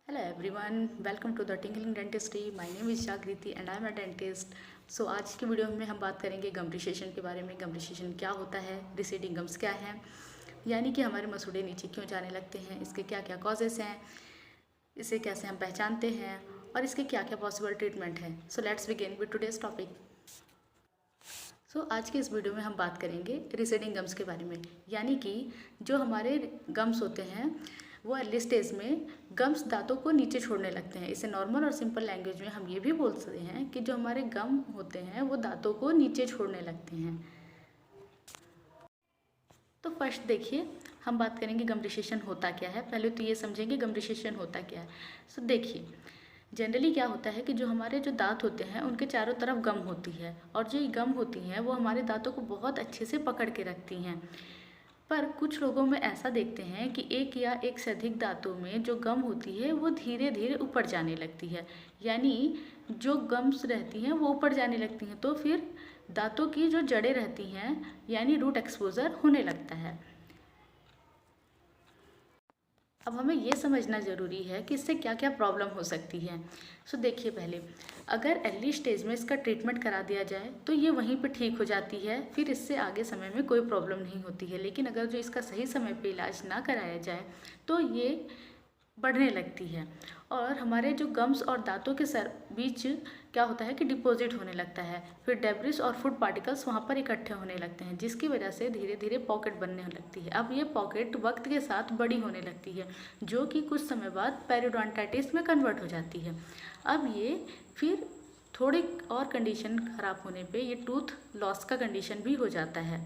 Hello everyone, welcome to the tinkling dentistry. My name is Jagriti and I am a dentist. So आज की video में हम बात करेंगे गम रिसेशन के बारे में। गम रिसेशन क्या होता है, रिसेडिंग गम्स क्या हैं, यानी कि हमारे मसूड़े नीचे क्यों जाने लगते हैं, इसके क्या क्या कॉजेज़ हैं, इसे कैसे हम पहचानते हैं और इसके क्या क्या पॉसिबल ट्रीटमेंट है। So let's begin with today's topic. आज के इस वीडियो में हम बात करेंगे रिसेडिंग गम्स के बारे में, यानी कि जो हमारे गम्स होते हैं वो अर्ली स्टेज में गम्स दांतों को नीचे छोड़ने लगते हैं। इसे नॉर्मल और सिंपल लैंग्वेज में हम ये भी बोल सकते हैं कि जो हमारे गम होते हैं वो दांतों को नीचे छोड़ने लगते हैं। तो फर्स्ट देखिए, हम बात करेंगे गम रिसेशन होता क्या है। पहले तो ये समझेंगे गम रिसेशन होता क्या है। देखिए, जनरली क्या होता है कि जो हमारे जो दांत होते हैं उनके चारों तरफ गम होती है, और जो ये गम होती हैं वो हमारे दांतों को बहुत अच्छे से पकड़ के रखती हैं। पर कुछ लोगों में ऐसा देखते हैं कि एक या एक से अधिक दांतों में जो गम होती है वो धीरे धीरे ऊपर जाने लगती है, यानी जो गम्स रहती हैं वो ऊपर जाने लगती हैं, तो फिर दांतों की जो जड़ें रहती हैं यानी रूट एक्सपोजर होने लगता है। अब हमें ये समझना ज़रूरी है कि इससे क्या क्या प्रॉब्लम हो सकती है। देखिए, पहले अगर अर्ली स्टेज में इसका ट्रीटमेंट करा दिया जाए तो ये वहीं पे ठीक हो जाती है, फिर इससे आगे समय में कोई प्रॉब्लम नहीं होती है। लेकिन अगर जो इसका सही समय पे इलाज ना कराया जाए तो ये बढ़ने लगती है, और हमारे जो गम्स और दांतों के सर बीच क्या होता है कि डिपॉजिट होने लगता है। फिर डेब्रिस और फूड पार्टिकल्स वहाँ पर इकट्ठे होने लगते हैं, जिसकी वजह से धीरे धीरे पॉकेट बनने लगती है। अब ये पॉकेट वक्त के साथ बड़ी होने लगती है, जो कि कुछ समय बाद पेरियोडोंटाइटिस में कन्वर्ट हो जाती है। अब ये फिर थोड़ी और कंडीशन ख़राब होने पे ये टूथ लॉस का कंडीशन भी हो जाता है।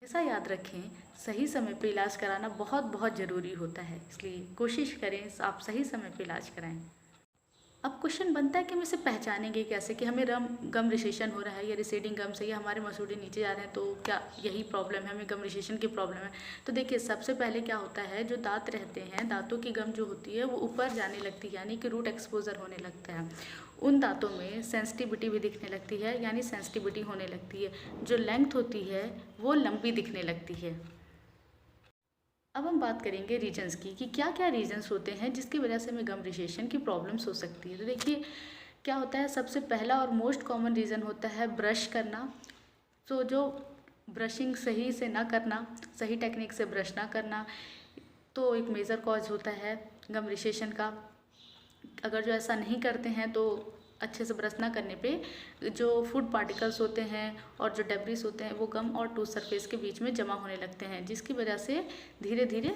ऐसा याद रखें, सही समय पे इलाज कराना बहुत बहुत ज़रूरी होता है, इसलिए कोशिश करें आप सही समय पे इलाज कराएं। अब क्वेश्चन बनता है कि हम इसे पहचानेंगे कैसे कि हमें गम रिसेशन हो रहा है या रिसेडिंग गम्स है या हमारे मसूड़े नीचे जा रहे हैं, तो क्या यही प्रॉब्लम है, हमें गम रिसेशन की प्रॉब्लम है। तो देखिए, सबसे पहले क्या होता है, जो दांत रहते हैं दांतों की गम जो होती है वो ऊपर जाने लगती है, यानी कि रूट एक्सपोजर होने लगता है। उन दांतों में सेंसिटिविटी भी दिखने लगती है, यानी सेंसिटिविटी होने लगती है। जो लेंथ होती है वो लंबी दिखने लगती है। अब हम बात करेंगे रीजन्स की कि क्या क्या रीजन्स होते हैं जिसकी वजह से हमें गम रिसेशन की प्रॉब्लम्स हो सकती है। तो देखिए, क्या होता है, सबसे पहला और मोस्ट कॉमन रीज़न होता है ब्रश करना। जो ब्रशिंग सही से ना करना, सही टेक्निक से ब्रश ना करना, तो एक मेजर कॉज होता है गम रिसेशन का। अगर जो ऐसा नहीं करते हैं तो अच्छे से ब्रश ना करने पे जो फूड पार्टिकल्स होते हैं और जो डेब्रिस होते हैं वो गम और टूथ सरफेस के बीच में जमा होने लगते हैं, जिसकी वजह से धीरे धीरे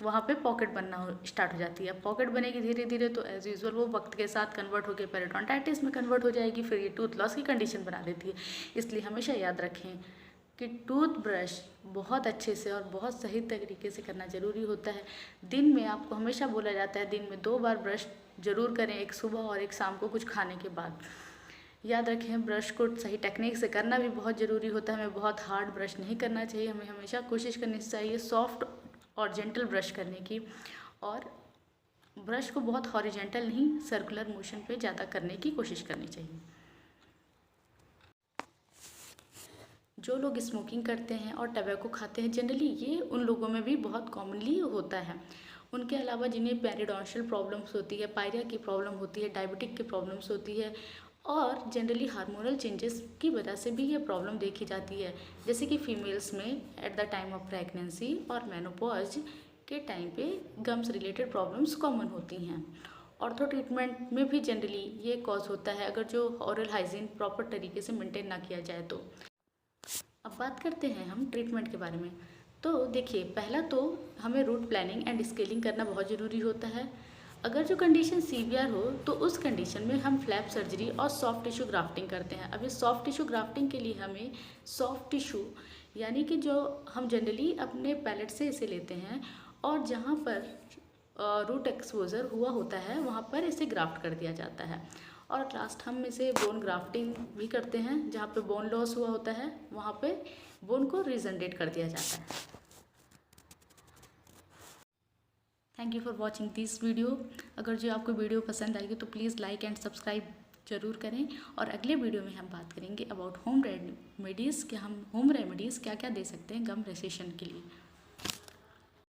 वहाँ पे पॉकेट बनना स्टार्ट हो जाती है। पॉकेट बनेगी धीरे धीरे तो एज़ यूजुअल वो वक्त के साथ कन्वर्ट होकर पेरियोडोंटाइटिस में कन्वर्ट हो जाएगी, फिर ये टूथ लॉस की कंडीशन बना देती है। इसलिए हमेशा याद रखें कि टूथ ब्रश बहुत अच्छे से और बहुत सही तरीके से करना ज़रूरी होता है। दिन में आपको हमेशा बोला जाता है दिन में 2 बार ब्रश ज़रूर करें, एक सुबह और एक शाम को कुछ खाने के बाद। याद रखें, ब्रश को सही टेक्निक से करना भी बहुत ज़रूरी होता है। हमें बहुत हार्ड ब्रश नहीं करना चाहिए, हमें हमेशा कोशिश करनी चाहिए सॉफ्ट और जेंटल ब्रश करने की, और ब्रश को बहुत हॉरिजेंटल नहीं सर्कुलर मोशन पे ज़्यादा करने की कोशिश करनी चाहिए। जो लोग स्मोकिंग करते हैं और टबैको खाते हैं, जनरली ये उन लोगों में भी बहुत कॉमनली होता है। उनके अलावा जिन्हें पेरिडोंशियल प्रॉब्लम्स होती है, पायरिया की प्रॉब्लम होती है, डायबिटिक की प्रॉब्लम्स होती है, और जनरली हार्मोनल चेंजेस की वजह से भी ये प्रॉब्लम देखी जाती है, जैसे कि फीमेल्स में at the time of pregnancy और मेनोपॉज के टाइम पे गम्स रिलेटेड प्रॉब्लम्स कॉमन होती हैं। ऑर्थो ट्रीटमेंट में भी जनरली ये कॉज होता है अगर जो ओरल हाइजीन प्रॉपर तरीके से मेंटेन ना किया जाए तो। अब बात करते हैं हम ट्रीटमेंट के बारे में। देखिए, पहला तो हमें रूट प्लानिंग एंड स्केलिंग करना बहुत ज़रूरी होता है। अगर जो कंडीशन सीवियर हो तो उस कंडीशन में हम फ्लैप सर्जरी और सॉफ्ट टिश्यू ग्राफ्टिंग करते हैं। अब इस सॉफ्ट टिश्यू ग्राफ्टिंग के लिए हमें सॉफ्ट टिश्यू, यानी कि जो हम जनरली अपने पैलेट से इसे लेते हैं और जहाँ पर रूट एक्सपोजर हुआ होता है वहाँ पर इसे ग्राफ्ट कर दिया जाता है। और लास्ट हम इसे बोन ग्राफ्टिंग भी करते हैं, जहाँ पे बोन लॉस हुआ होता है वहाँ पे बोन को रीजनरेट कर दिया जाता है। Thank you for watching this video. अगर जो आपको वीडियो पसंद आएगी तो प्लीज़ लाइक एंड सब्सक्राइब जरूर करें, और अगले वीडियो में हम बात करेंगे अबाउट होम रेमेडीज़ कि हम होम रेमेडीज़ क्या क्या दे सकते हैं गम रिसेशन के लिए।